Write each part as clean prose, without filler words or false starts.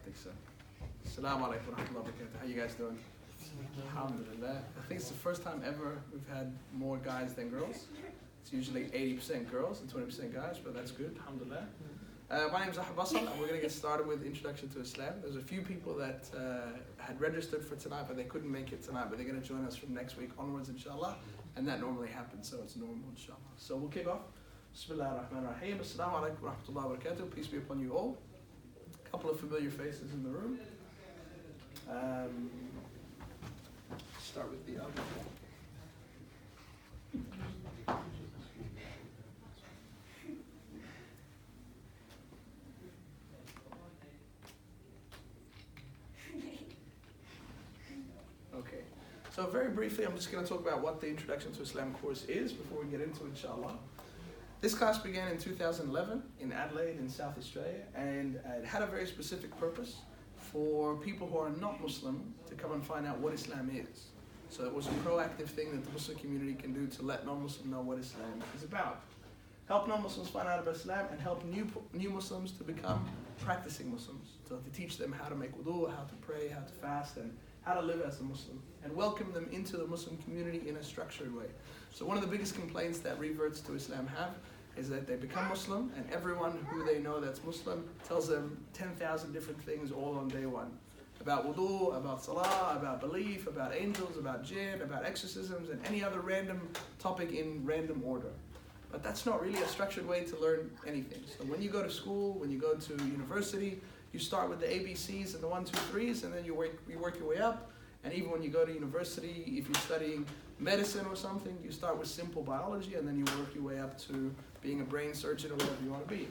think so. Assalamu alaikum wa rahmatullahi wa barakatuh. How you guys doing? Alhamdulillah. I think it's the first time ever we've had more guys than girls. It's usually 80% girls and 20% guys, but that's good. Alhamdulillah. My name is Ahmed Basal, and we're going to get started with Introduction to Islam. There's a few people that had registered for tonight, but they couldn't make it tonight, but they're going to join us from next week onwards, inshallah. And that normally happens, so it's normal, inshallah. So we'll kick off. Bismillah ar-Rahman ar-Rahim. Assalamu alaikum wa rahmatullahi wa barakatuh. Peace be upon you all. A couple of familiar faces in the room. Start with the other. Okay, so very briefly, I'm just going to talk about what the Introduction to Islam course is before we get into it, inshallah. This class began in 2011 in Adelaide in South Australia, and it had a very specific purpose for people who are not Muslim to come and find out what Islam is. So it was a proactive thing that the Muslim community can do to let non-Muslims know what Islam is about. Help non-Muslims find out about Islam and help new Muslims to become practicing Muslims. So to teach them how to make wudu, how to pray, how to fast, and how to live as a Muslim. And welcome them into the Muslim community in a structured way. So one of the biggest complaints that reverts to Islam have is that they become Muslim and everyone who they know that's Muslim tells them 10,000 different things all on day one. About wudu, about salah, about belief, about angels, about jinn, about exorcisms, and any other random topic in random order. But that's not really a structured way to learn anything. So when you go to school, when you go to university, you start with the ABCs and the 1, 2, 3s, and then you work your way up. And even when you go to university, if you're studying medicine or something, you start with simple biology, and then you work your way up to being a brain surgeon or whatever you want to be.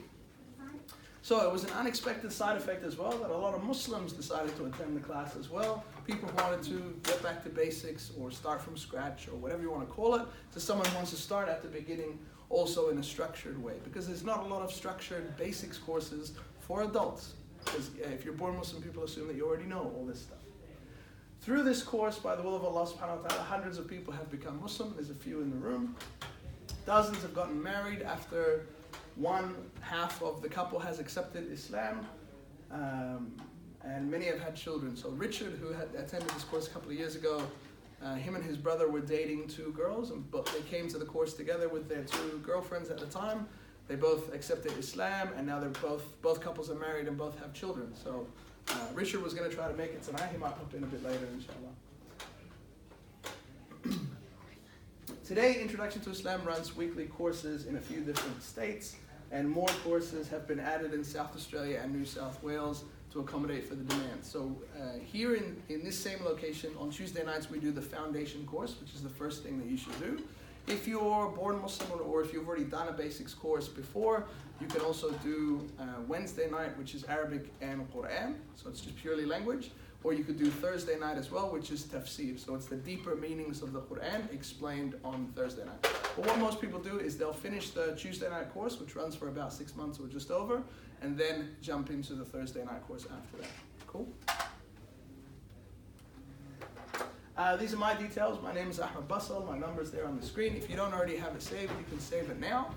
So it was an unexpected side effect as well that a lot of Muslims decided to attend the class as well. People who wanted to get back to basics or start from scratch or whatever you want to call it, to someone who wants to start at the beginning also in a structured way. Because there's not a lot of structured basics courses for adults. Because if you're born Muslim, people assume that you already know all this stuff. Through this course, by the will of Allah subhanahu wa ta'ala, hundreds of people have become Muslim. There's a few in the room. Dozens have gotten married after one half of the couple has accepted Islam, and many have had children. So Richard, who had attended this course a couple of years ago, him and his brother were dating 2 girls, but they came to the course together with their 2 girlfriends at the time. They both accepted Islam, and now they're both couples are married and both have children. So Richard was going to try to make it tonight. He might pop in a bit later, inshallah. Today, Introduction to Islam runs weekly courses in a few different states, and more courses have been added in South Australia and New South Wales to accommodate for the demand. So here in this same location, on Tuesday nights, we do the foundation course, which is the first thing that you should do. If you're born Muslim or if you've already done a basics course before, you can also do Wednesday night, which is Arabic and Quran, so it's just purely language. Or you could do Thursday night as well, which is tafsir. So it's the deeper meanings of the Quran explained on Thursday night. But what most people do is they'll finish the Tuesday night course, which runs for about 6 months or just over, and then jump into the Thursday night course after that. Cool? These are my details. My name is Ahmed Basal. My number is there on the screen. If you don't already have it saved, you can save it now.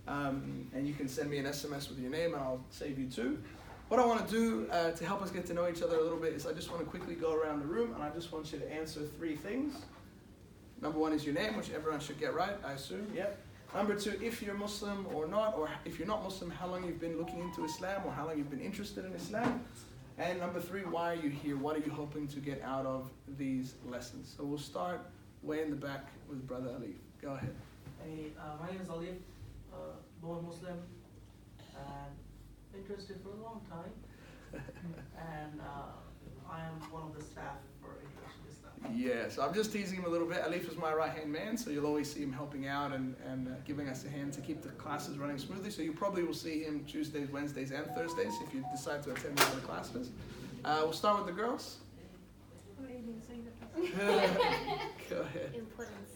And you can send me an SMS with your name and I'll save you too. What I want to do to help us get to know each other a little bit is I just want to quickly go around the room and I just want you to answer 3 things. Number 1 is your name, which everyone should get right, I assume. Yep. Number 2, if you're Muslim or not, or if you're not Muslim, how long you've been looking into Islam or how long you've been interested in Islam. And number 3, why are you here? What are you hoping to get out of these lessons? So we'll start way in the back with Brother Alif. Go ahead. Hey, my name is Alif, born Muslim, and interested for a long time. And I am one of the staff for Introduction to Islam. Yeah, so I'm just teasing him a little bit. Alif is my right-hand man, so you'll always see him helping out and giving us a hand to keep the classes running smoothly. So you probably will see him Tuesdays, Wednesdays, and Thursdays if you decide to attend one of the classes. We'll start with the girls. Go ahead. Importance.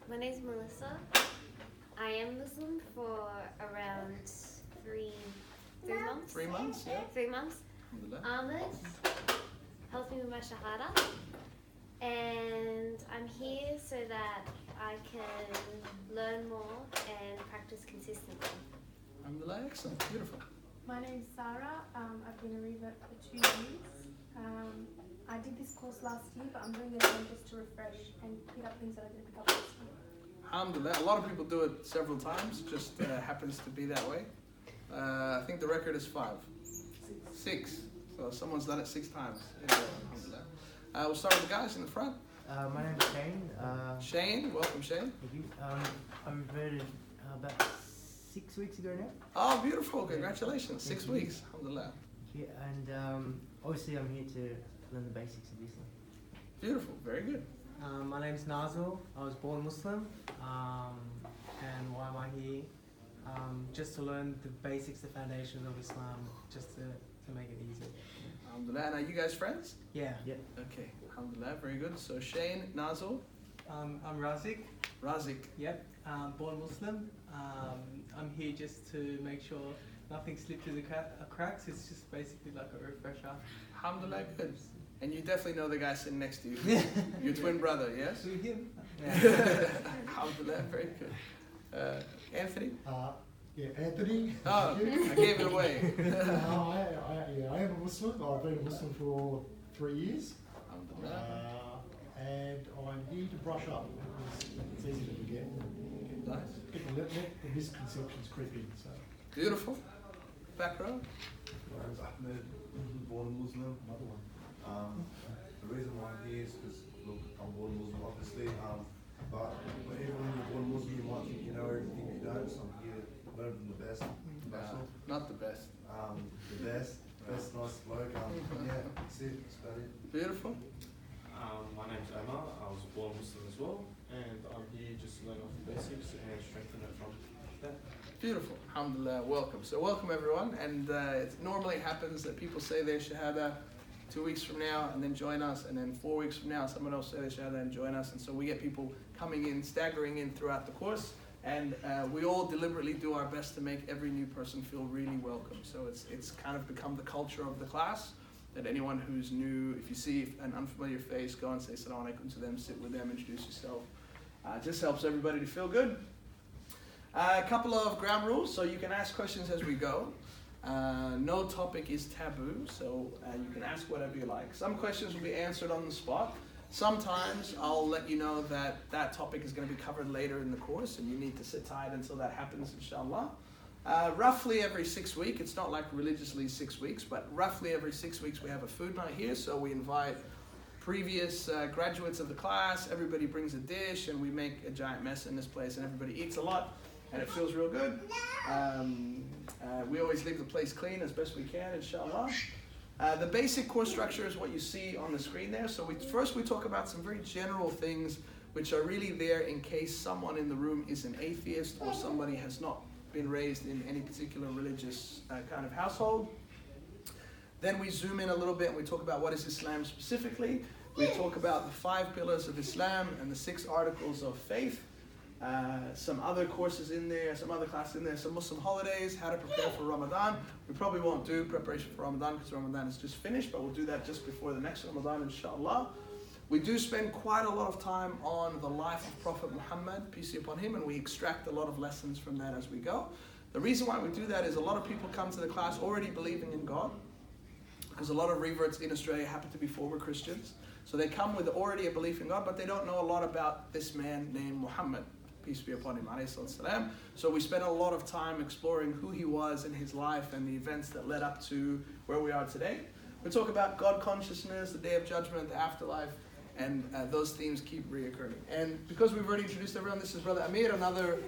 My name is Melissa. I am Muslim for around 3 months. 3 months, yeah. 3 months. Alhamdulillah. Ahmed helped me with my shahada, and I'm here so that I can learn more and practice consistently. Alhamdulillah, excellent, beautiful. My name's Sarah. I've been a revert for 2 years. I did this course last year, but I'm doing it again just to refresh and pick up things that I didn't pick up last year. Alhamdulillah. A lot of people do it several times, just happens to be that way. I think the record is 5. 6. So someone's done it 6 times. Alhamdulillah. We'll start with the guys in the front. My name's Shane. Shane, welcome Shane. Thank you. I reverted about 6 weeks ago now. Oh, beautiful. Congratulations. 6 weeks. Alhamdulillah. Yeah, and obviously I'm here to learn the basics of Islam. Beautiful. Very good. My name's Nazil. I was born Muslim. And why am I here? Just to learn the basics, the foundations of Islam, just to make it easy. Alhamdulillah. And are you guys friends? Yeah. Yeah. Okay. Alhamdulillah. Very good. So Shane, Nazil, I'm Razik. Razik. Yep. Born Muslim. I'm here just to make sure nothing slipped through the cracks. It's just basically like a refresher. Alhamdulillah. Good. And you definitely know the guy sitting next to you. Your twin brother, yes? Who him? Alhamdulillah. Very good. Anthony? Yeah, Anthony. Oh, I gave it away. I am a Muslim. I've been a Muslim for 3 years. And I'm here to brush up. It's easy to forget. Nice. People let the misconceptions creep in. So. Beautiful. Back row. My name's Ahmed, born Muslim. Another one. The reason why I'm here is because, look, I'm born Muslim, obviously. But even when you're born Muslim, you might think you know everything you don't. So I'm here to learn from the best. That's all. Not the best. The best. Best, nice bloke. Yeah, that's it. That's about it. Beautiful. My name's Omar. I was born Muslim as well, and I'm here just to learn off the basics and strengthen it from that. Beautiful. Alhamdulillah. Welcome. So welcome everyone. And it normally happens that people say their shahada 2 weeks from now and then join us, and then 4 weeks from now someone else say their shahada and join us. And so we get people coming in, staggering in throughout the course. And we all deliberately do our best to make every new person feel really welcome. So it's kind of become the culture of the class, that anyone who's new, if you see an unfamiliar face, go and say Assalamu alaikum to them, sit with them, introduce yourself. Just helps everybody to feel good. A couple of ground rules, so you can ask questions as we go. No topic is taboo, so you can ask whatever you like. Some questions will be answered on the spot. Sometimes I'll let you know that that topic is going to be covered later in the course, and you need to sit tight until that happens, inshallah. Roughly every 6 weeks, it's not like religiously 6 weeks, but roughly every 6 weeks we have a food night here, so we invite previous graduates of the class, everybody brings a dish, and we make a giant mess in this place, and everybody eats a lot, and it feels real good. We always leave the place clean as best we can, inshallah. The basic course structure is what you see on the screen there. So first we talk about some very general things which are really there in case someone in the room is an atheist or somebody has not been raised in any particular religious kind of household. Then we zoom in a little bit and we talk about what is Islam specifically. We talk about the 5 pillars of Islam and the 6 articles of faith. Some other courses in there, some other classes in there, some Muslim holidays, how to prepare for Ramadan. We probably won't do preparation for Ramadan because Ramadan is just finished, but we'll do that just before the next Ramadan, inshallah. We do spend quite a lot of time on the life of Prophet Muhammad, peace be upon him, and we extract a lot of lessons from that as we go. The reason why we do that is a lot of people come to the class already believing in God, because a lot of reverts in Australia happen to be former Christians. So they come with already a belief in God, but they don't know a lot about this man named Muhammad, peace be upon him, alayhi salam. So we spent a lot of time exploring who he was in his life and the events that led up to where we are today. We talk about God consciousness, the day of judgment, the afterlife, and those themes keep reoccurring. And because we've already introduced everyone, this is Brother Amir, another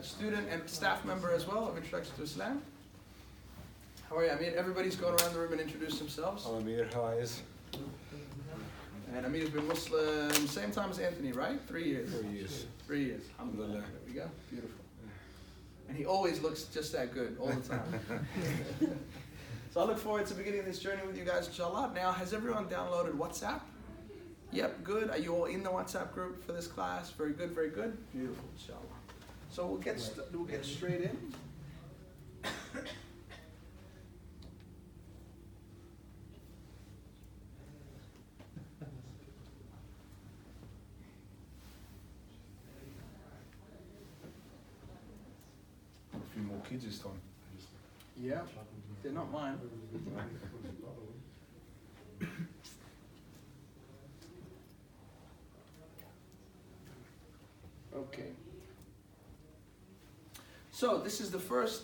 student and staff member as well of Introduction to Islam. How are you, Amir? Everybody's going around the room and introduce themselves. I'm Amir, how are you? And Amir's been Muslim same time as Anthony, right? 3 years. 3 years. 3 years. Alhamdulillah. There we go. Beautiful. And he always looks just that good all the time. So I look forward to beginning this journey with you guys, inshallah. Now, has everyone downloaded WhatsApp? Yep, good. Are you all in the WhatsApp group for this class? Very good, very good. Beautiful, inshallah. So we'll get straight in. A few more kids this time. Yeah. They're not mine. Okay. So this is the first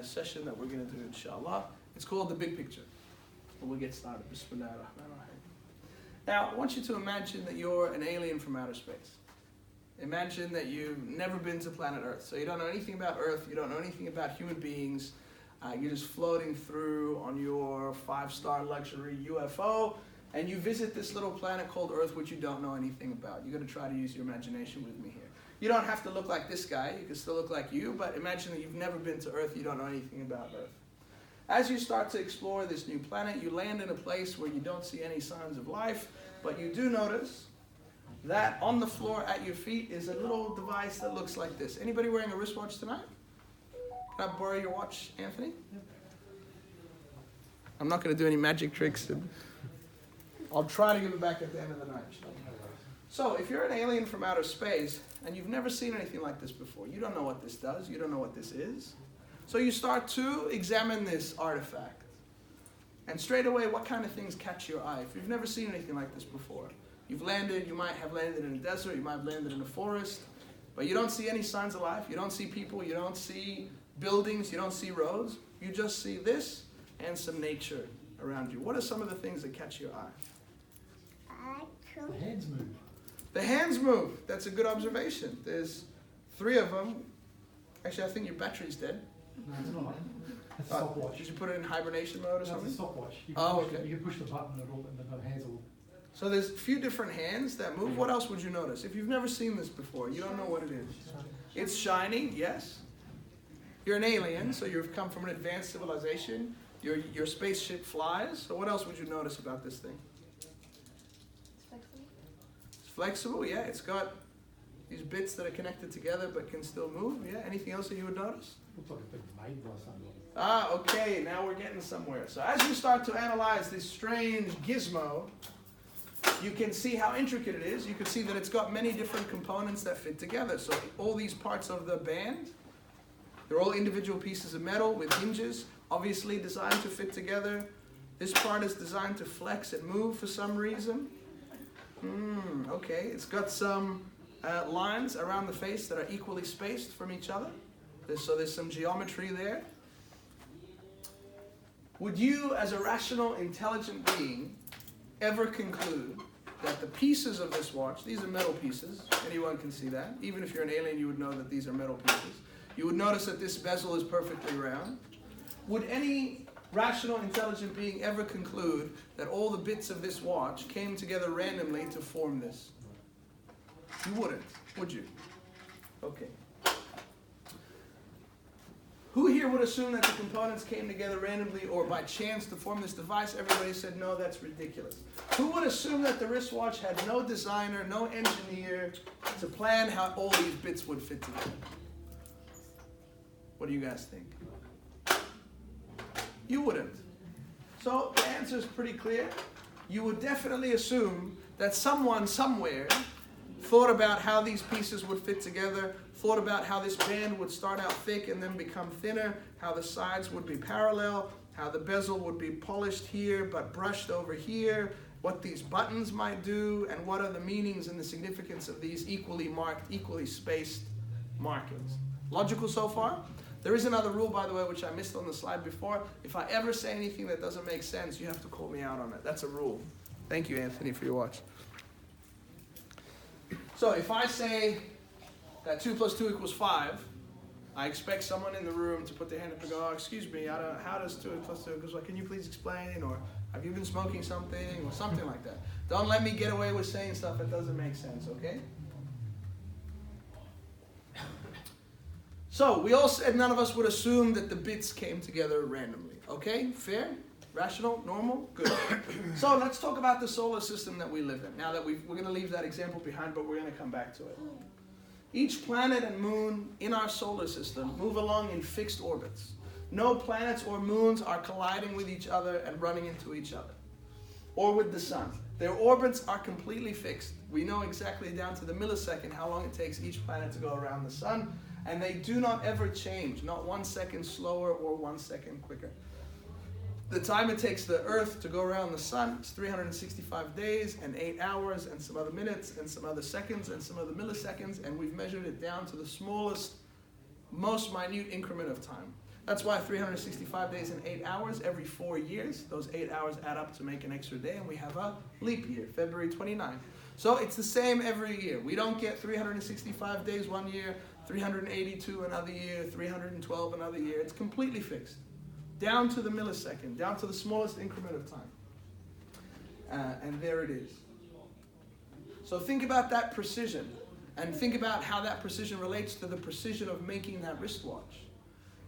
session that we're going to do, inshallah. It's called The Big Picture. And we'll get started. Bismillah ar-Rahman ar-Rahim. Now, I want you to imagine that you're an alien from outer space. Imagine that you've never been to planet Earth. So you don't know anything about Earth. You don't know anything about human beings. You're just floating through on your 5-star luxury UFO. And you visit this little planet called Earth, which you don't know anything about. You're going to try to use your imagination with me here. You don't have to look like this guy. You can still look like you. But imagine that you've never been to Earth. You don't know anything about Earth. As you start to explore this new planet, you land in a place where you don't see any signs of life. But you do notice that on the floor at your feet is a little device that looks like this. Anybody wearing a wristwatch tonight? Can I borrow your watch, Anthony? I'm not going to do any magic tricks. I'll try to give it back at the end of the night. So if you're an alien from outer space and you've never seen anything like this before, you don't know what this does, you don't know what this is. So you start to examine this artifact. And straight away, what kind of things catch your eye? If you've never seen anything like this before, you've landed, you might have landed in a desert, you might have landed in a forest, but you don't see any signs of life, you don't see people, you don't see buildings, you don't see roads, you just see this and some nature around you. What are some of the things that catch your eye? The hands move. The hands move. That's a good observation. There's 3 of them. Actually, I think your battery's dead. No, it's not. It's a stopwatch. Did you put it in hibernation mode or That's something? a stopwatch. You Okay. You can push the button and the hands will. So there's a few different hands that move. What else would you notice? If you've never seen this before, you don't know what it is. It's shiny, yes. You're an alien, so you've come from an advanced civilization. Your spaceship flies. So what else would you notice about this thing? It's flexible. It's flexible, yeah. It's got these bits that are connected together but can still move, yeah. Anything else that you would notice? Looks like it's been made by somebody. Ah, okay, now we're getting somewhere. So as you start to analyze this strange gizmo, you can see how intricate it is. You can see that it's got many different components that fit together. So all these parts of the band, they're all individual pieces of metal with hinges, obviously designed to fit together. This part is designed to flex and move for some reason. Okay, it's got some lines around the face that are equally spaced from each other. So there's some geometry there. Would you, as a rational, intelligent being, ever conclude that the pieces of this watch, these are metal pieces, anyone can see that. Even if you're an alien, you would know that these are metal pieces. You would notice that this bezel is perfectly round. Would any rational, intelligent being ever conclude that all the bits of this watch came together randomly to form this? You wouldn't, would you? Okay. Who here would assume that the components came together randomly or by chance to form this device? Everybody said, no, that's ridiculous. Who would assume that the wristwatch had no designer, no engineer to plan how all these bits would fit together? What do you guys think? You wouldn't. So the answer is pretty clear. You would definitely assume that someone somewhere thought about how these pieces would fit together, thought about how this band would start out thick and then become thinner, how the sides would be parallel, how the bezel would be polished here but brushed over here, what these buttons might do, and what are the meanings and the significance of these equally marked, equally spaced markings. Logical so far? There is another rule, by the way, which I missed on the slide before. If I ever say anything that doesn't make sense, you have to call me out on it. That's a rule. Thank you, Anthony, for your watch. So if I say that 2 + 2 = 5, I expect someone in the room to put their hand up and go, oh, excuse me, how does 2 + 2 = 5? Can you please explain? Or have you been smoking something? Or something like that. Don't let me get away with saying stuff that doesn't make sense, okay? So we all said none of us would assume that the bits came together randomly. Okay? Fair? Rational? Normal? Good. So let's talk about the solar system that we live in. Now that we're going to leave that example behind, but we're going to come back to it. Each planet and moon in our solar system move along in fixed orbits. No planets or moons are colliding with each other and running into each other, or with the sun. Their orbits are completely fixed. We know exactly down to the millisecond how long it takes each planet to go around the sun, And they do not ever change, not 1 second slower or 1 second quicker. The time it takes the Earth to go around the sun is 365 days and 8 hours and some other minutes and some other seconds and some other milliseconds, and we've measured it down to the smallest, most minute increment of time. That's why 365 days and 8 hours every 4 years, those 8 hours add up to make an extra day, and we have a leap year, February 29. So it's the same every year. We don't get 365 days one year, 382 another year, 312 another year. It's completely fixed. Down to the millisecond, down to the smallest increment of time. And there it is. So think about that precision, and think about how that precision relates to the precision of making that wristwatch.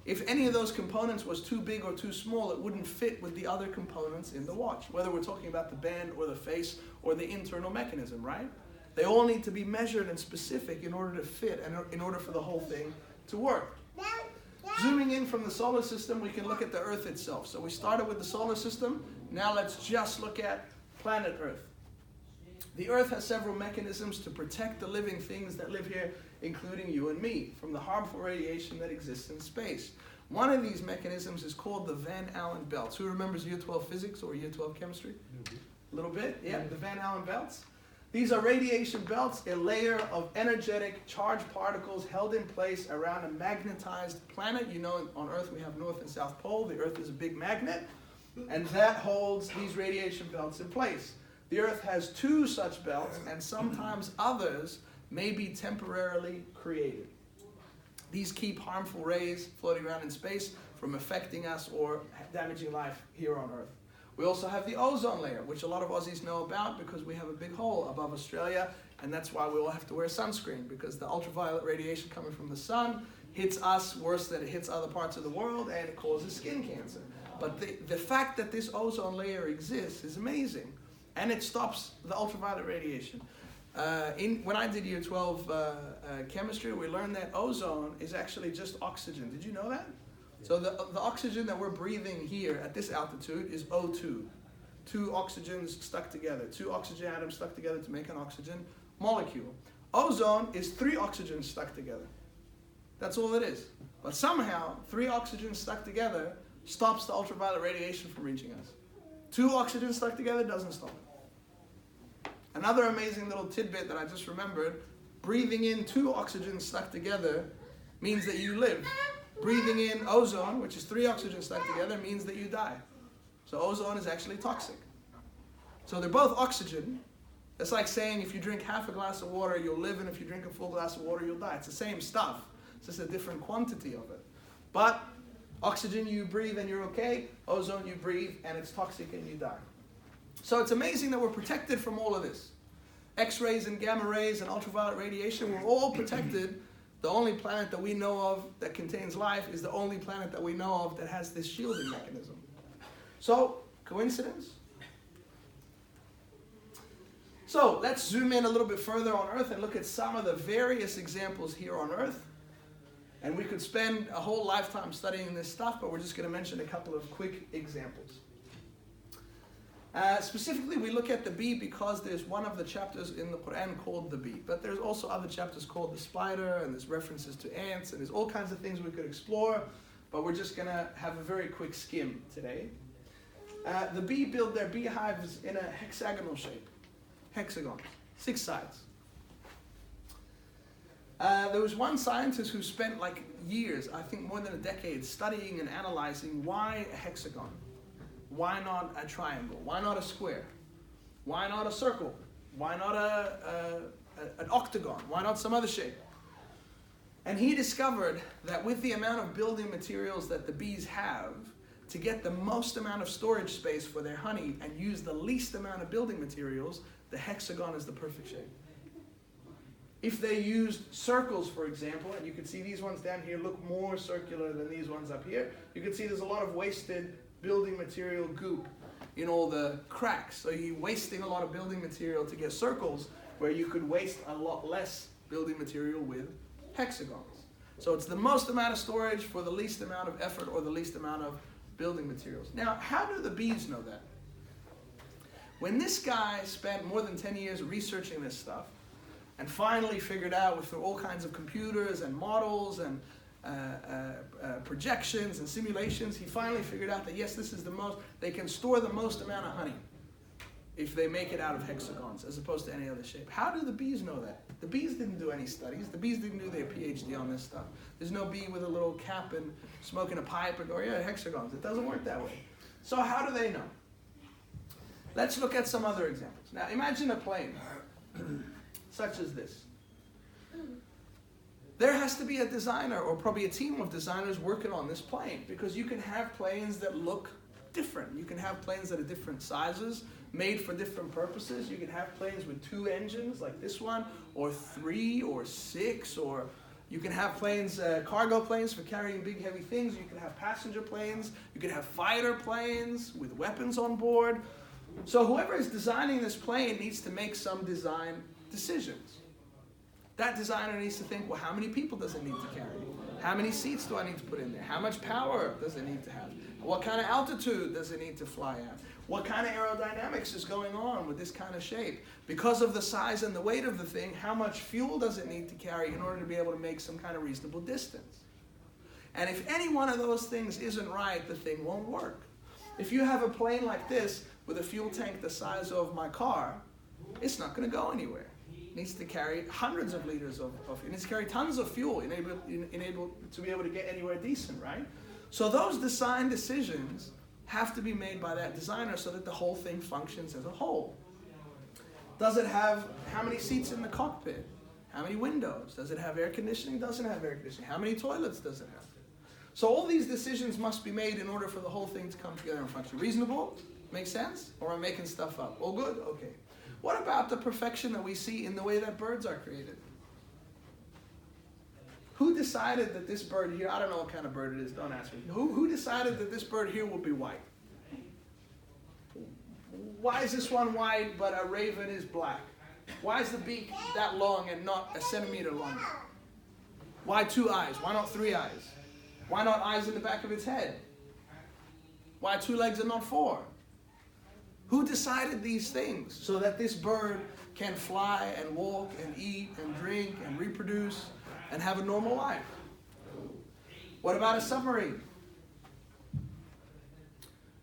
If any of those components was too big or too small, it wouldn't fit with the other components in the watch, whether we're talking about the band or the face or the internal mechanism, right? They all need to be measured and specific in order to fit and in order for the whole thing to work. Zooming in from the solar system, we can look at the Earth itself. So we started with the solar system. Now let's just look at planet Earth. The Earth has several mechanisms to protect the living things that live here, including you and me, from the harmful radiation that exists in space. One of these mechanisms is called the Van Allen belts. Who remembers year 12 physics or year 12 chemistry? A little bit? Yeah, the Van Allen belts. These are radiation belts, a layer of energetic charged particles held in place around a magnetized planet. You know, on Earth we have North and South Pole. The Earth is a big magnet, and that holds these radiation belts in place. The Earth has 2 such belts, and sometimes others may be temporarily created. These keep harmful rays floating around in space from affecting us or damaging life here on Earth. We also have the ozone layer, which a lot of Aussies know about because we have a big hole above Australia, and that's why we all have to wear sunscreen, because the ultraviolet radiation coming from the sun hits us worse than it hits other parts of the world, and it causes skin cancer. But the fact that this ozone layer exists is amazing, and it stops the ultraviolet radiation. When I did year 12 chemistry, we learned that ozone is actually just oxygen. Did you know that? So the oxygen that we're breathing here at this altitude is O2. 2 oxygens stuck together, 2 oxygen atoms stuck together to make an oxygen molecule. Ozone is 3 oxygens stuck together. That's all it is. But somehow, 3 oxygens stuck together stops the ultraviolet radiation from reaching us. 2 oxygens stuck together doesn't stop it. Another amazing little tidbit that I just remembered, breathing in 2 oxygens stuck together means that you live. Breathing in ozone, which is 3 oxygens stuck together, means that you die. So ozone is actually toxic. So they're both oxygen. It's like saying if you drink half a glass of water, you'll live, and if you drink a full glass of water, you'll die. It's the same stuff. It's just a different quantity of it. But oxygen you breathe and you're okay. Ozone you breathe and it's toxic and you die. So it's amazing that we're protected from all of this. X-rays and gamma rays and ultraviolet radiation, we're all protected. The only planet that we know of that contains life is the only planet that we know of that has this shielding mechanism. So, coincidence? So, let's zoom in a little bit further on Earth and look at some of the various examples here on Earth. And we could spend a whole lifetime studying this stuff, but we're just going to mention a couple of quick examples. Specifically, we look at the bee because there's one of the chapters in the Quran called the bee. But there's also other chapters called the spider, and there's references to ants, and there's all kinds of things we could explore. But we're just going to have a very quick skim today. The bee build their beehives in a hexagonal shape. Hexagons. 6 sides. There was one scientist who spent like years, I think more than a decade, studying and analyzing why a hexagon. Why not a triangle? Why not a square? Why not a circle? Why not an octagon? Why not some other shape? And he discovered that with the amount of building materials that the bees have, to get the most amount of storage space for their honey and use the least amount of building materials, the hexagon is the perfect shape. If they used circles, for example, and you can see these ones down here look more circular than these ones up here, you can see there's a lot of wasted building material goop in all the cracks. So you're wasting a lot of building material to get circles where you could waste a lot less building material with hexagons. So it's the most amount of storage for the least amount of effort or the least amount of building materials. Now, how do the bees know that? When this guy spent more than 10 years researching this stuff, and finally figured out through all kinds of computers and models and projections and simulations, he finally figured out that yes, this is the most, they can store the most amount of honey if they make it out of hexagons as opposed to any other shape. How do the bees know that? The bees didn't do any studies. The bees didn't do their PhD on this stuff. There's no bee with a little cap and smoking a pipe and going, yeah, hexagons. It doesn't work that way. So how do they know? Let's look at some other examples. Now imagine a plane such as this. There has to be a designer or probably a team of designers working on this plane because you can have planes that look different. You can have planes that are different sizes, made for different purposes. You can have planes with 2 engines like this one, or 3 or 6, or you can have planes, cargo planes for carrying big heavy things. You can have passenger planes. You can have fighter planes with weapons on board. So whoever is designing this plane needs to make some design decisions. That designer needs to think, well, how many people does it need to carry? How many seats do I need to put in there? How much power does it need to have? What kind of altitude does it need to fly at? What kind of aerodynamics is going on with this kind of shape? Because of the size and the weight of the thing, how much fuel does it need to carry in order to be able to make some kind of reasonable distance? And if any one of those things isn't right, the thing won't work. If you have a plane like this with a fuel tank the size of my car, it's not going to go anywhere. It needs to carry hundreds of liters of it needs to carry tons of fuel in able to be able to get anywhere decent, right? So those design decisions have to be made by that designer so that the whole thing functions as a whole. Does it have, how many seats in the cockpit? How many windows? Does it have air conditioning? Doesn't have air conditioning? How many toilets does it have? So all these decisions must be made in order for the whole thing to come together and function. Reasonable? Make sense? Or am I making stuff up? All good? Okay. What about the perfection that we see in the way that birds are created? Who decided that this bird here, I don't know what kind of bird it is, don't ask me. Who decided that this bird here will be white? Why is this one white but a raven is black? Why is the beak that long and not a centimeter long? Why 2 eyes? Why not 3 eyes? Why not eyes in the back of its head? Why 2 legs and not 4? Who decided these things so that this bird can fly and walk and eat and drink and reproduce and have a normal life? What about a submarine?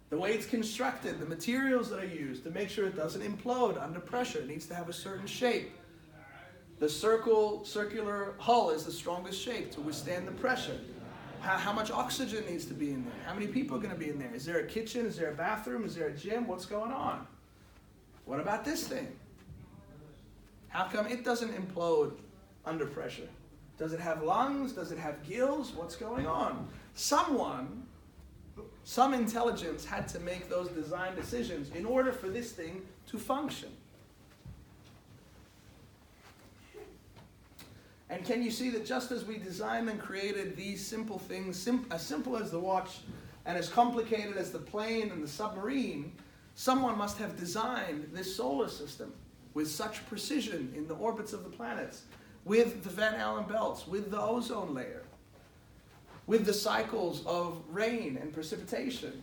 The way it's constructed, the materials that are used to make sure it doesn't implode under pressure. It needs to have a certain shape. The circular hull is the strongest shape to withstand the pressure. How much oxygen needs to be in there? How many people are going to be in there? Is there a kitchen? Is there a bathroom? Is there a gym? What's going on? What about this thing? How come it doesn't implode under pressure? Does it have lungs? Does it have gills? What's going on? Some intelligence had to make those design decisions in order for this thing to function. And can you see that just as we designed and created these simple things, as simple as the watch and as complicated as the plane and the submarine, someone must have designed this solar system with such precision in the orbits of the planets, with the Van Allen belts, with the ozone layer, with the cycles of rain and precipitation.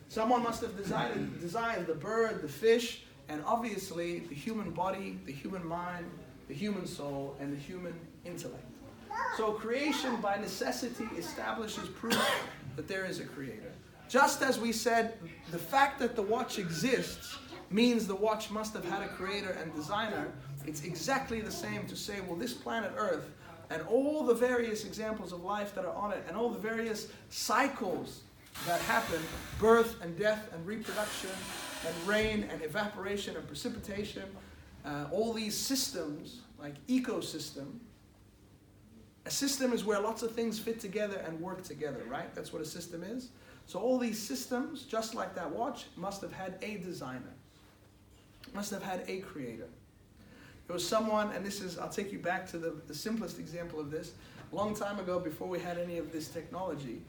Someone must have designed the bird, the fish, and obviously the human body, the human mind, the human soul, and the human intellect. So creation by necessity establishes proof that there is a creator. Just as we said, the fact that the watch exists means the watch must have had a creator and designer, it's exactly the same to say, well, this planet Earth and all the various examples of life that are on it and all the various cycles that happen, birth and death and reproduction and rain and evaporation and precipitation, all these systems, like ecosystem. A system is where lots of things fit together and work together, right? That's what a system is. So all these systems, just like that watch, must have had a designer, must have had a creator. There was someone, and this is, I'll take you back to the simplest example of this. A long time ago, before we had any of this technology,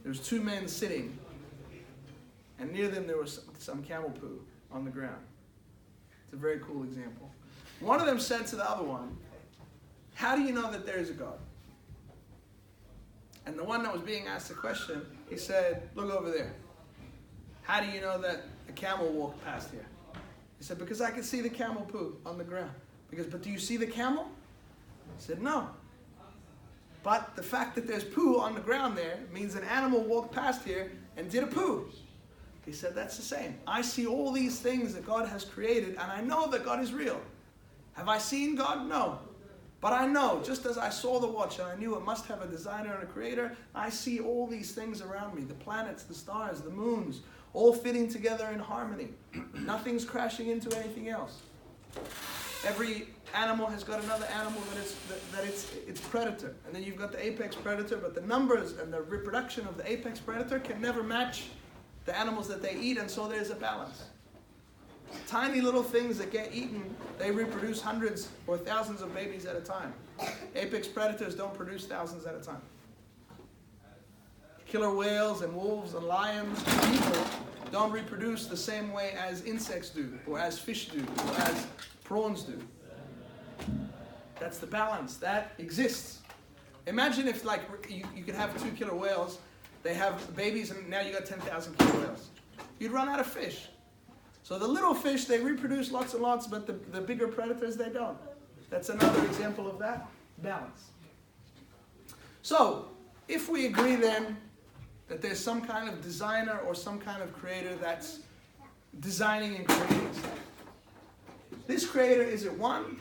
there was 2 men sitting, and near them there was some camel poo on the ground. It's a very cool example. One of them said to the other one, how do you know that there is a God? And the one that was being asked the question, he said, look over there. How do you know that a camel walked past here? He said, because I can see the camel poo on the ground. Because, but do you see the camel? He said, no. But the fact that there's poo on the ground there means an animal walked past here and did a poo. He said, that's the same. I see all these things that God has created, and I know that God is real. Have I seen God? No. But I know, just as I saw the watch and I knew it must have a designer and a creator, I see all these things around me, the planets, the stars, the moons, all fitting together in harmony. Nothing's crashing into anything else. Every animal has got another animal that it's predator. And then you've got the apex predator, but the numbers and the reproduction of the apex predator can never match the animals that they eat, and so there's a balance. Tiny little things that get eaten, they reproduce hundreds or thousands of babies at a time. Apex predators don't produce thousands at a time. Killer whales and wolves and lions and people don't reproduce the same way as insects do, or as fish do, or as prawns do. That's the balance. That exists. Imagine if like you could have 2 killer whales, they have babies, and now you got 10,000 killer whales. You'd run out of fish. So the little fish, they reproduce lots and lots, but the bigger predators, they don't. That's another example of that balance. So, if we agree then that there's some kind of designer or some kind of creator that's designing and creating stuff. This creator, is it 1?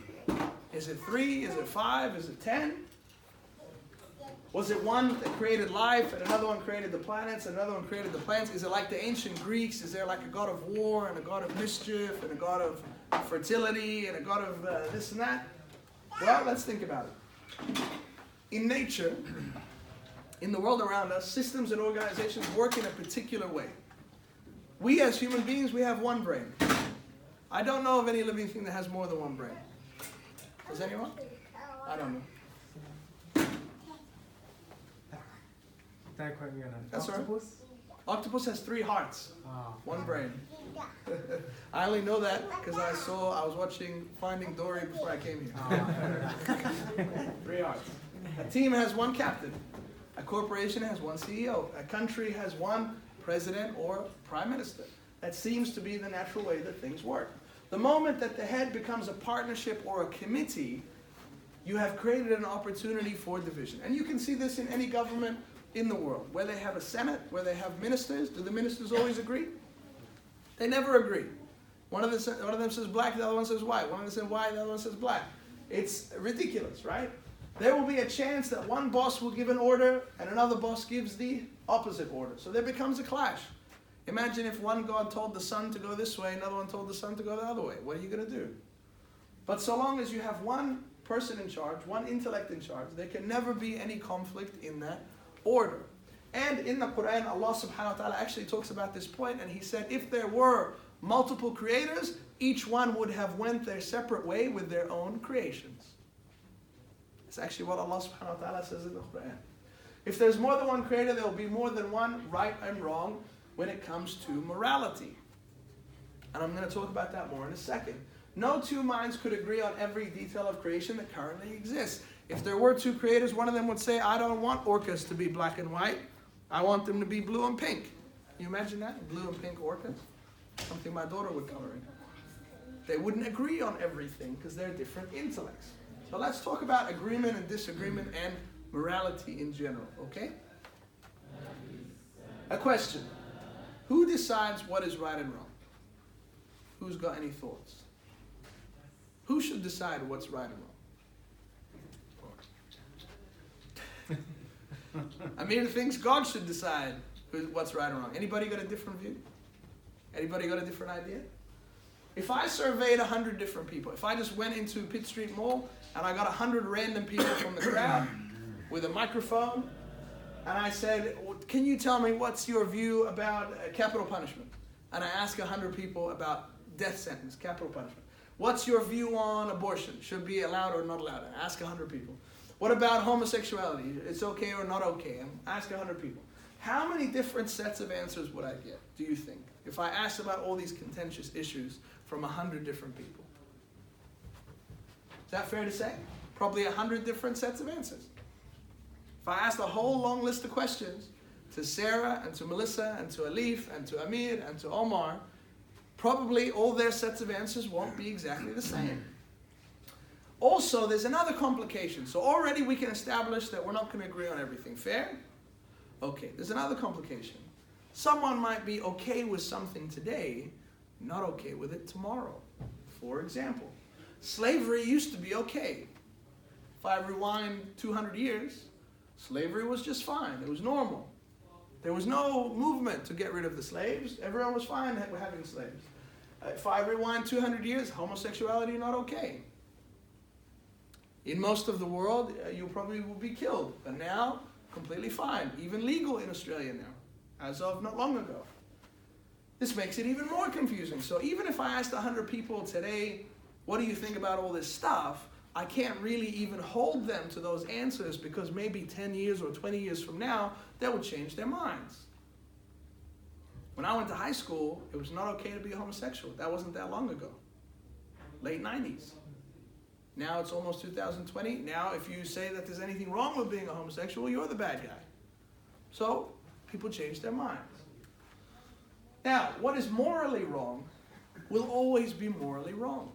Is it 3? Is it 5? Is it 10? Was it one that created life, and another one created the planets, and another one created the plants? Is it like the ancient Greeks? Is there like a god of war, and a god of mischief, and a god of fertility, and a god of this and that? Well, let's think about it. In nature, in the world around us, systems and organizations work in a particular way. We as human beings, we have one brain. I don't know of any living thing that has more than one brain. Does anyone? I don't know. Don't quote me on that. That's all right. Octopus? Octopus has 3 hearts, Oh. 1 brain. I only know that because I was watching Finding Dory before I came here. Oh. 3 hearts. A team has 1 captain. A corporation has 1 CEO. A country has 1 president or prime minister. That seems to be the natural way that things work. The moment that the head becomes a partnership or a committee, you have created an opportunity for division. And you can see this in any government in the world, where they have a Senate, where they have ministers. Do the ministers always agree? They never agree. One of them says black, the other one says white. One of them says white, the other one says black. It's ridiculous, right? There will be a chance that one boss will give an order and another boss gives the opposite order. So there becomes a clash. Imagine if one god told the sun to go this way, another one told the sun to go the other way. What are you going to do? But so long as you have one person in charge, one intellect in charge, there can never be any conflict in that order. And in the Quran, Allah subhanahu wa ta'ala actually talks about this point, and He said if there were multiple creators, each one would have went their separate way with their own creations. It's actually what Allah subhanahu wa ta'ala says in the Quran. If there's more than one creator, there will be more than one right and wrong when it comes to morality. And I'm going to talk about that more in a second. No 2 minds could agree on every detail of creation that currently exists. If there were 2 creators, one of them would say, I don't want orcas to be black and white. I want them to be blue and pink. Can you imagine that? Blue and pink orcas? Something my daughter would color in. They wouldn't agree on everything because they're different intellects. So let's talk about agreement and disagreement and morality in general, okay? A question. Who decides what is right and wrong? Who's got any thoughts? Who should decide what's right and wrong? Amir thinks God should decide what's right and wrong. Anybody got a different view? Anybody got a different idea? If I surveyed 100 different people, if I just went into Pitt Street Mall and I got 100 random people from the crowd with a microphone, and I said, can you tell me what's your view about capital punishment? And I ask 100 people about death sentence, capital punishment. What's your view on abortion? Should be allowed or not allowed? I ask 100 people. What about homosexuality? It's okay or not okay? I ask 100 people. How many different sets of answers would I get, do you think, if I asked about all these contentious issues from 100 different people? Is that fair to say? Probably 100 different sets of answers. If I asked a whole long list of questions to Sarah and to Melissa and to Alif and to Amir and to Omar, probably all their sets of answers won't be exactly the same. Also, there's another complication. So already we can establish that we're not going to agree on everything. Fair? Okay, there's another complication. Someone might be okay with something today, not okay with it tomorrow. For example, slavery used to be okay. If I rewind 200 years, slavery was just fine. It was normal. There was no movement to get rid of the slaves. Everyone was fine having slaves. If I rewind 200 years, homosexuality not okay. In most of the world, you probably will be killed. But now, completely fine. Even legal in Australia now, as of not long ago. This makes it even more confusing. So even if I asked 100 people today, what do you think about all this stuff? I can't really even hold them to those answers because maybe 10 years or 20 years from now, they will change their minds. When I went to high school, it was not okay to be a homosexual. That wasn't that long ago. Late 90s. Now it's almost 2020. Now if you say that there's anything wrong with being a homosexual, you're the bad guy. So people change their minds. Now, what is morally wrong will always be morally wrong.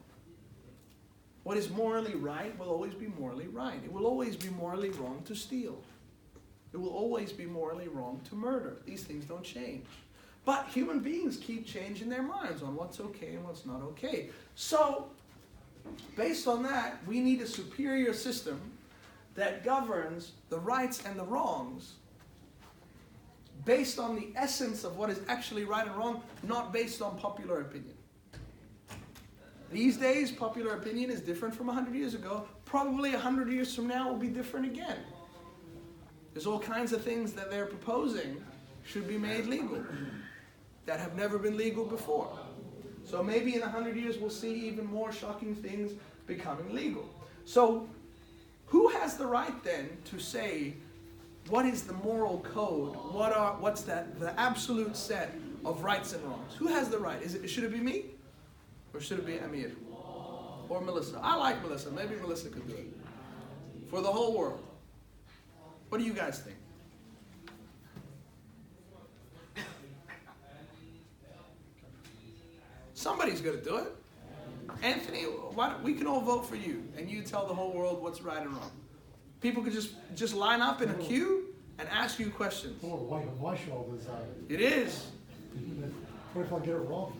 What is morally right will always be morally right. It will always be morally wrong to steal. It will always be morally wrong to murder. These things don't change. But human beings keep changing their minds on what's okay and what's not okay. So, based on that, we need a superior system that governs the rights and the wrongs based on the essence of what is actually right and wrong, not based on popular opinion. These days, popular opinion is different from 100 years ago. Probably 100 years from now will be different again. There's all kinds of things that they're proposing should be made legal that have never been legal before. So maybe in 100 years we'll see even more shocking things becoming legal. So who has the right then to say what is the moral code? What's the absolute set of rights and wrongs? Who has the right? Should it be me? Or should it be Amir? Or Melissa? I like Melissa. Maybe Melissa could do it. For the whole world. What do you guys think? Somebody's going to do it. Anthony, we can all vote for you, and you tell the whole world what's right and wrong. People could just line up in a queue and ask you questions. Oh, weight on my shoulders. It is. What if I get it wrong?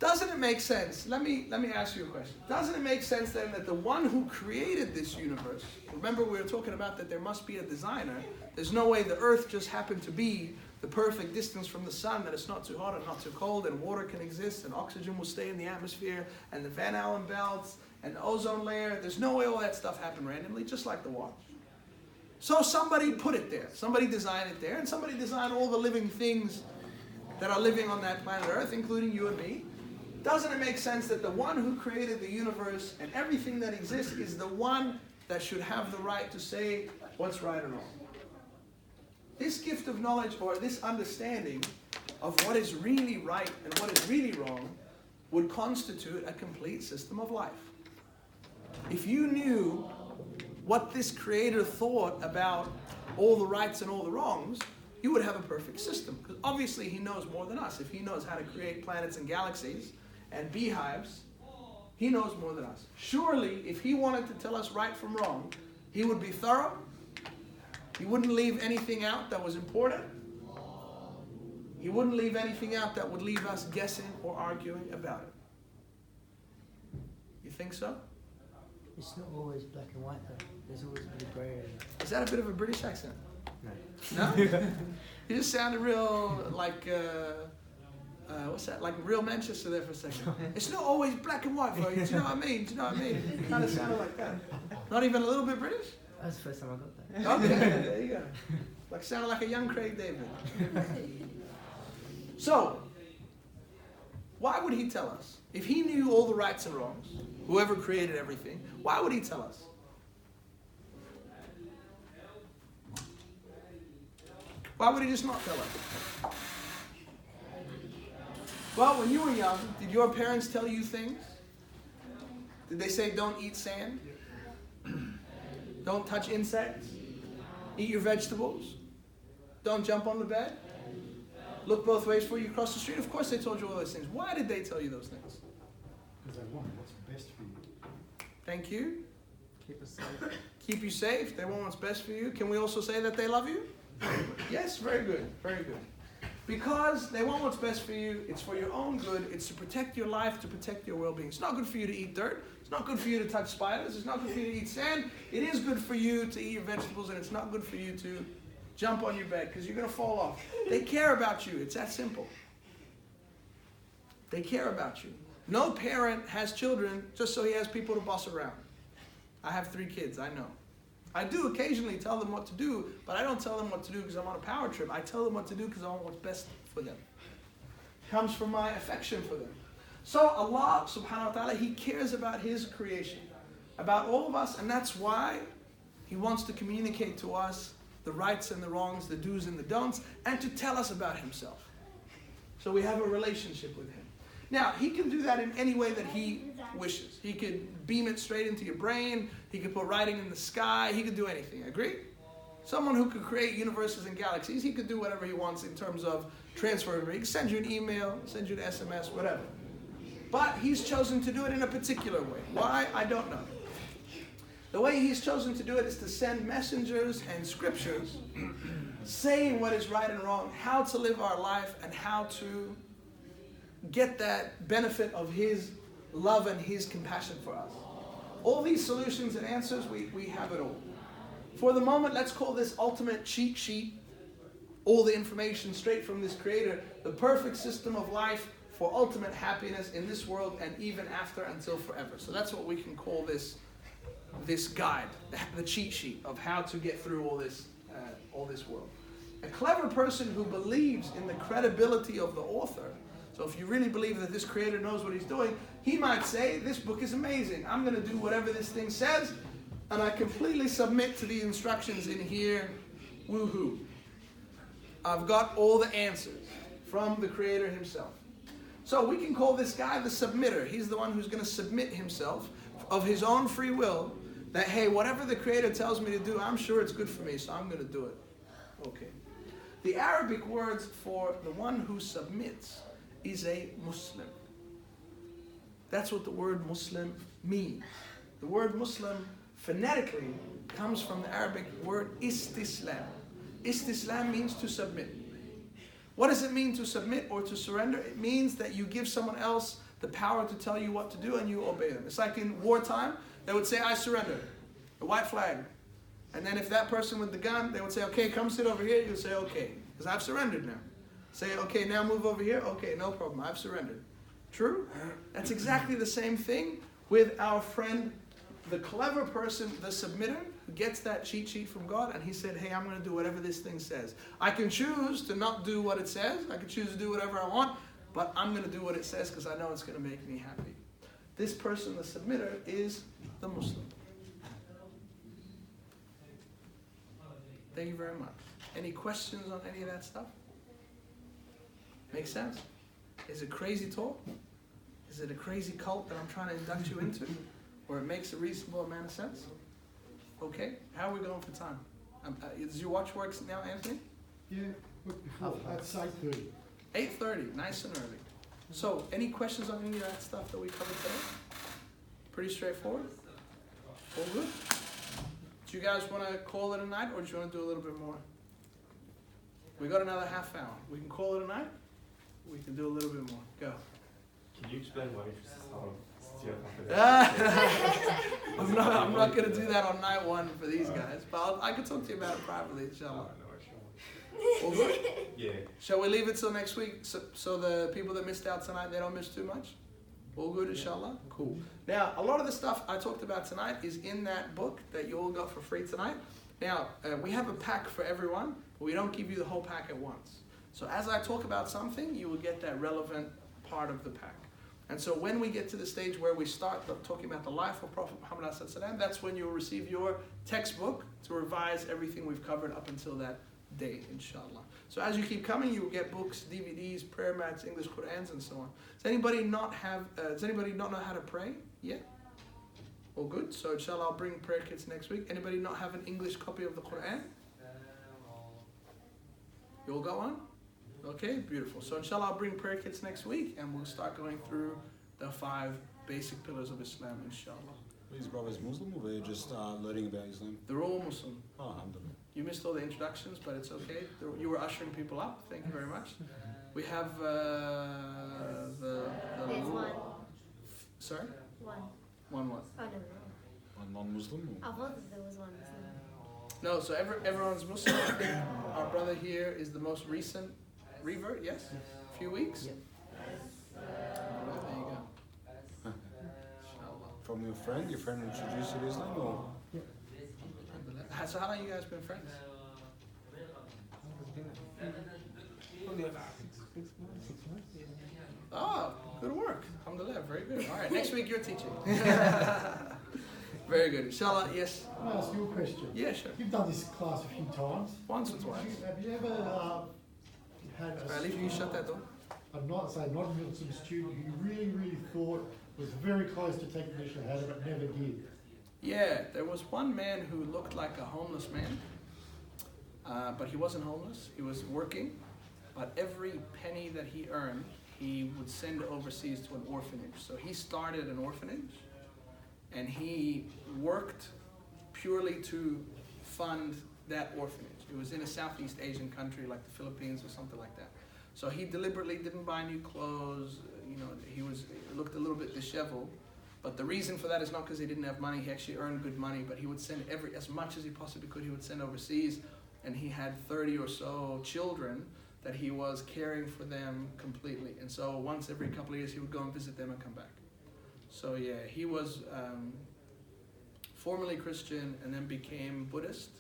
Doesn't it make sense? Let me ask you a question. Doesn't it make sense then that the one who created this universe, remember we were talking about that there must be a designer. There's no way the earth just happened to be the perfect distance from the sun, that it's not too hot and not too cold, and water can exist, and oxygen will stay in the atmosphere, and the Van Allen belts, and the ozone layer. There's no way all that stuff happened randomly, just like the watch. So somebody put it there. Somebody designed it there, and somebody designed all the living things that are living on that planet Earth, including you and me. Doesn't it make sense that the one who created the universe and everything that exists is the one that should have the right to say what's right and wrong? This gift of knowledge, or this understanding of what is really right and what is really wrong, would constitute a complete system of life. If you knew what this creator thought about all the rights and all the wrongs, you would have a perfect system. Because obviously he knows more than us. If he knows how to create planets and galaxies and beehives, he knows more than us. Surely, if he wanted to tell us right from wrong, he would be thorough. He wouldn't leave anything out that was important. He wouldn't leave anything out that would leave us guessing or arguing about it. You think so? It's not always black and white though. There's always a bit of grey area. Is that a bit of a British accent? No. No? You just sounded real like, what's that? Like real Manchester there for a second. It's not always black and white for you. Do you know what I mean? Do you know what I mean? It kind of sounded like that. Not even a little bit British? That's the first time I got that. Okay, there you go. Like sounded like a young Craig David. So, why would he tell us? If he knew all the rights and wrongs, whoever created everything, why would he tell us? Why would he just not tell us? Well, when you were young, did your parents tell you things? Did they say don't eat sand? Don't touch insects? Eat your vegetables? Don't jump on the bed? Look both ways before you cross the street? Of course they told you all those things. Why did they tell you those things? Because they want what's best for you. Thank you. keep us safe. Keep you safe. They want what's best for you. Can we also say that they love you? Yes, very good, very good. Because they want what's best for you, it's for your own good, it's to protect your life, to protect your well-being. It's not good for you to eat dirt, it's not good for you to touch spiders, it's not good for you to eat sand. It is good for you to eat your vegetables, and it's not good for you to jump on your bed because you're going to fall off. They care about you, it's that simple. They care about you. No parent has children just so he has people to boss around. I have 3 kids, I know. I do occasionally tell them what to do, but I don't tell them what to do because I'm on a power trip. I tell them what to do because I want what's best for them. It comes from my affection for them. So Allah subhanahu wa ta'ala, He cares about His creation, about all of us, and that's why He wants to communicate to us the rights and the wrongs, the do's and the don'ts, and to tell us about Himself. So we have a relationship with Him. Now, He can do that in any way that He wishes. He could beam it straight into your brain. He could put writing in the sky. He could do anything. Agree? Someone who could create universes and galaxies, He could do whatever He wants in terms of transfer. He can send you an email, send you an SMS, whatever. But He's chosen to do it in a particular way. Why? I don't know. The way He's chosen to do it is to send messengers and scriptures saying what is right and wrong, how to live our life, and how to get that benefit of His love and His compassion for us. All these solutions and answers, we have it all. For the moment, let's call this ultimate cheat sheet, all the information straight from this Creator, the perfect system of life for ultimate happiness in this world and even after until forever. So that's what we can call this guide, the cheat sheet of how to get through all this world. A clever person who believes in the credibility of the author, so if you really believe that this Creator knows what He's doing, he might say, this book is amazing. I'm going to do whatever this thing says, and I completely submit to the instructions in here. Woohoo. I've got all the answers from the Creator Himself. So we can call this guy the submitter. He's the one who's going to submit himself of his own free will, that, hey, whatever the Creator tells me to do, I'm sure it's good for me, so I'm going to do it. Okay. The Arabic words for the one who submits is a Muslim. That's what the word Muslim means. The word Muslim phonetically comes from the Arabic word istislam. Istislam means to submit. What does it mean to submit or to surrender? It means that you give someone else the power to tell you what to do and you obey them. It's like in wartime, they would say, I surrender. The white flag. And then if that person with the gun, they would say, okay, come sit over here. You'll say, okay, because I've surrendered now. Say, okay, now move over here. Okay, no problem, I've surrendered. True? That's exactly the same thing with our friend, the clever person, the submitter, who gets that cheat sheet from God, and he said, hey, I'm going to do whatever this thing says. I can choose to not do what it says. I can choose to do whatever I want, but I'm going to do what it says because I know it's going to make me happy. This person, the submitter, is the Muslim. Thank you very much. Any questions on any of that stuff? Make sense? Is it crazy talk? Is it a crazy cult that I'm trying to induct you into? Or it makes a reasonable amount of sense? Okay, how are we going for time? Does your watch work now, Anthony? Yeah, look before. That's 8:30. 8:30, nice and early. So, any questions on any of that stuff that we covered today? Pretty straightforward? All good? Do you guys want to call it a night, or do you want to do a little bit more? We got another half hour. We can call it a night? We can do a little bit more. Go. Can you explain why you just I'm not going to do that on night one for these guys, but I can talk to you about it privately, inshallah. All good? Yeah. Shall we leave it till next week so the people that missed out tonight, they don't miss too much? All good, inshallah? Cool. Now, a lot of the stuff I talked about tonight is in that book that you all got for free tonight. Now, we have a pack for everyone, but we don't give you the whole pack at once. So as I talk about something, you will get that relevant part of the pack. And so when we get to the stage where we start talking about the life of Prophet Muhammad, that's when you'll receive your textbook to revise everything we've covered up until that day, inshallah. So as you keep coming, you will get books, DVDs, prayer mats, English Qur'ans, and so on. Does anybody not know how to pray yet? All good. So inshallah, I'll bring prayer kits next week. Anybody not have an English copy of the Qur'an? You'll go on? Okay, beautiful. So inshallah, I'll bring prayer kits next week, and we'll start going through the 5 basic pillars of Islam, inshallah. These brothers Muslim or they're just learning about Islam? They're all Muslim. Oh, alhamdulillah. You missed all the introductions, but it's okay. You were ushering people up. Thank you very much. We have the There's one. Sorry? One. One what? Oh, no, no. One non-Muslim? Or? I thought that there was one. No, so everyone's Muslim. Our brother here is the most recent revert, yes? A few weeks? Yep. There you go. From your friend introduced you to Islam or? So how long you guys been friends? Probably about 6 months. Oh, good work. Alhamdulillah, very good. All right, next week you're teaching. Very good. Inshallah, yes? Can I ask you a question? Yeah, sure. You've done this class a few times. Once or twice. Have you ever had At least you shut that door. a non-Muslim student who you really thought was very close to taking the Shahada but never did? Yeah, there was one man who looked like a homeless man, but he wasn't homeless. He was working, but every penny that he earned, he would send overseas to an orphanage. So he started an orphanage, and he worked purely to fund that orphanage. It was in a Southeast Asian country like the Philippines or something like that. So he deliberately didn't buy new clothes. You know, he looked a little bit disheveled. But the reason for that is not because he didn't have money. He actually earned good money, but he would send as much as he possibly could. He would send overseas, and he had 30 or so children that he was caring for them completely. And so once every couple of years, he would go and visit them and come back. So yeah, he was formerly Christian and then became Buddhist,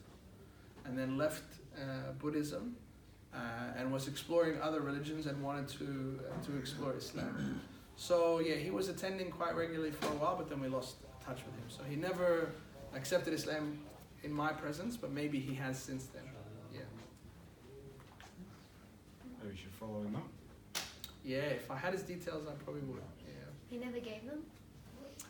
and then left Buddhism and was exploring other religions and wanted to explore Islam. So yeah, he was attending quite regularly for a while, but then we lost touch with him. So he never accepted Islam in my presence, but maybe he has since then. Yeah. Maybe you should follow him up. Yeah, if I had his details, I probably would. Yeah. He never gave them?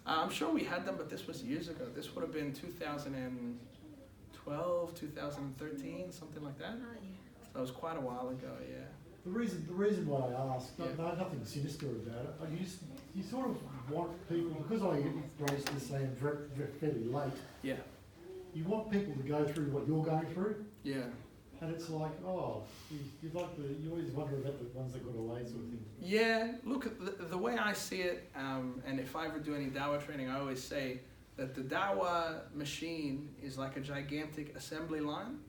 I'm sure we had them, but this was years ago. This would have been 2012, 2013, something like that. Oh, yeah. That was quite a while ago, yeah. The reason why I ask, Yeah. nothing sinister about it. You sort of want people, because I embraced this saying fairly late. Yeah, You want people to go through what you're going through, yeah. and it's like, oh, you always wonder about the ones that got away, sort of thing. Yeah, look, the way I see it, and if I ever do any dawah training, I always say that the dawah machine is like a gigantic assembly line,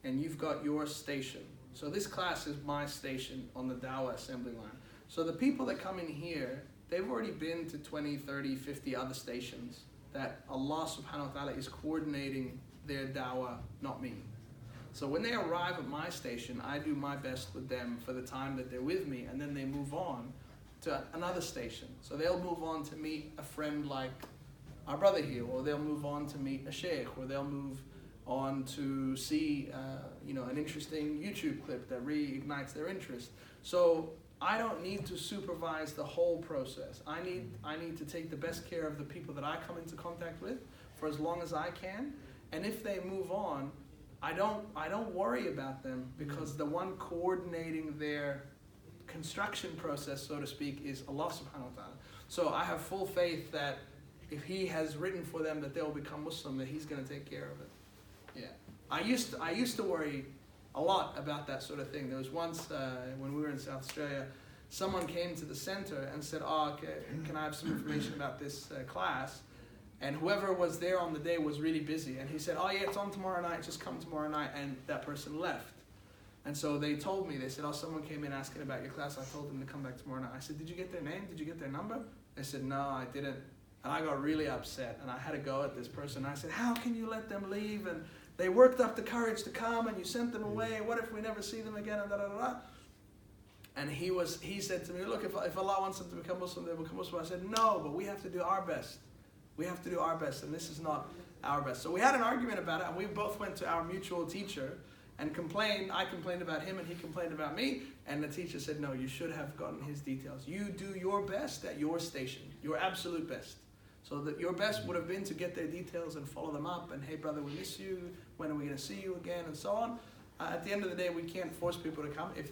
and you've got your station. So this class is my station on the dawah assembly line. So the people that come in here, they've already been to 20, 30, 50 other stations that Allah subhanahu wa ta'ala is coordinating their dawah, not me. So when they arrive at my station, I do my best with them for the time that they're with me, and then they move on to another station. So they'll move on to meet a friend like our brother here, or they'll move on to meet a sheikh, or they'll move on to see an interesting YouTube clip that reignites their interest. So I don't need to supervise the whole process. I need to take the best care of the people that I come into contact with for as long as I can. And if they move on, I don't worry about them, because the one coordinating their construction process, so to speak, is Allah subhanahu wa ta'ala. So I have full faith that if He has written for them that they'll become Muslim, that He's going to take care of it. Yeah, I used to worry a lot about that sort of thing. There was once when we were in South Australia, someone came to the center and said, "Oh, okay, can I have some information about this class?" And whoever was there on the day was really busy, and he said, "Oh yeah, it's on tomorrow night. Just come tomorrow night." And that person left. And so they told me, they said, "Oh, someone came in asking about your class. I told them to come back tomorrow night." I said, "Did you get their name? Did you get their number?" They said, "No, I didn't." And I got really upset, and I had to go at this person. I said, "How can you let them leave? And they worked up the courage to come, and you sent them away. What if we never see them again?" And da da da da. And he said to me, "Look, if Allah wants them to become Muslim, they'll become Muslim." I said, "No, but we have to do our best. We have to do our best, and this is not our best." So we had an argument about it, and we both went to our mutual teacher and complained. I complained about him, and he complained about me. And the teacher said, "No, you should have gotten his details. You do your best at your station, your absolute best. So that your best would have been to get their details and follow them up, and hey brother, we miss you, when are we going to see you again, and so on." At the end of the day, we can't force people to come. And at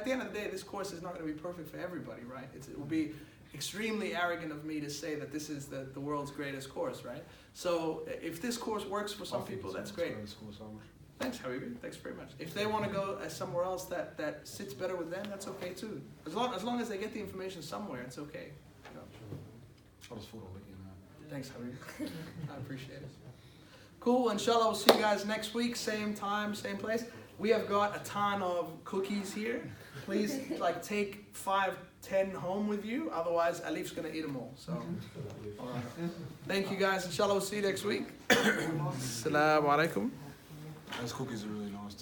the end of the day, this course is not going to be perfect for everybody, right? It will be extremely arrogant of me to say that this is the world's greatest course, right? So if this course works for some people, that's great. Thanks, Habibi. Thanks very much. If they want to go somewhere else that sits better with them, that's okay too. As long as they get the information somewhere, it's okay. You know. Thanks, Habibi. I appreciate it. Cool. Inshallah, we'll see you guys next week, same time, same place. We have got a ton of cookies here. Please, take 5, 10 home with you. Otherwise, Alif's gonna eat them all. So, all right. Thank you guys. Inshallah, we'll see you next week. Assalamu alaikum. Those cookies are really nice.